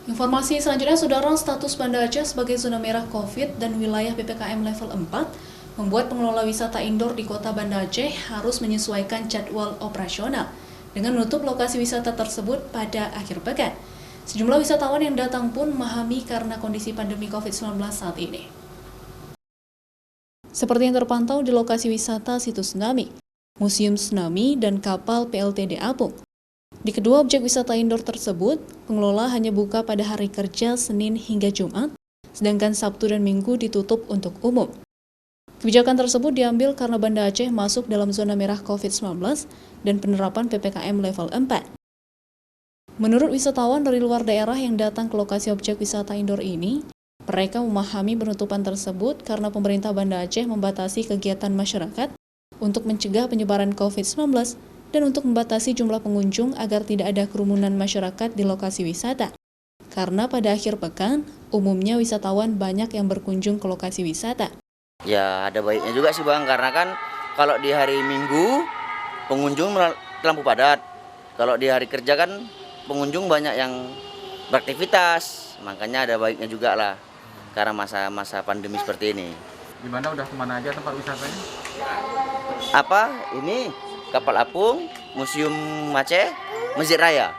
Informasi selanjutnya, Saudara, status Banda Aceh sebagai zona merah COVID dan wilayah PPKM level 4 membuat pengelola wisata indoor di kota Banda Aceh harus menyesuaikan jadwal operasional dengan menutup lokasi wisata tersebut pada akhir pekan. Sejumlah wisatawan yang datang pun memahami karena kondisi pandemi COVID-19 saat ini. Seperti yang terpantau di lokasi wisata situs tsunami, museum tsunami, dan kapal PLTD Apung. Di kedua objek wisata indoor tersebut, pengelola hanya buka pada hari kerja Senin hingga Jumat, sedangkan Sabtu dan Minggu ditutup untuk umum. Kebijakan tersebut diambil karena Banda Aceh masuk dalam zona merah COVID-19 dan penerapan PPKM level 4. Menurut wisatawan dari luar daerah yang datang ke lokasi objek wisata indoor ini, mereka memahami penutupan tersebut karena pemerintah Banda Aceh membatasi kegiatan masyarakat untuk mencegah penyebaran COVID-19 dan untuk membatasi jumlah pengunjung agar tidak ada kerumunan masyarakat di lokasi wisata. Karena pada akhir pekan, umumnya wisatawan banyak yang berkunjung ke lokasi wisata. Ya, ada baiknya juga sih Bang, karena kan kalau di hari Minggu pengunjung terlampau padat. Kalau di hari kerja kan pengunjung banyak yang beraktivitas, makanya ada baiknya juga lah karena masa-masa pandemi seperti ini. Gimana, udah kemana aja tempat wisatanya? Ini kapal apung, museum Aceh, Masjid Raya.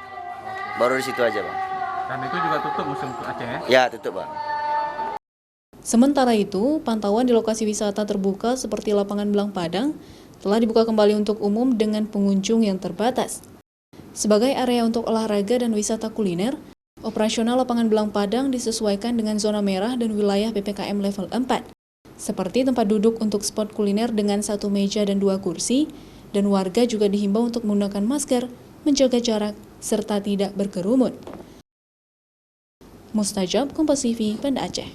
Baru di situ aja Bang. Dan itu juga tutup museum Aceh ya? Ya, tutup Bang. Sementara itu, pantauan di lokasi wisata terbuka seperti lapangan Belang Padang telah dibuka kembali untuk umum dengan pengunjung yang terbatas. Sebagai area untuk olahraga dan wisata kuliner, operasional lapangan Belang Padang disesuaikan dengan zona merah dan wilayah PPKM level 4, seperti tempat duduk untuk spot kuliner dengan 1 meja dan 2 kursi, dan warga juga dihimbau untuk menggunakan masker, menjaga jarak, serta tidak berkerumun. Mustajab, Kompas TV, Banda Aceh.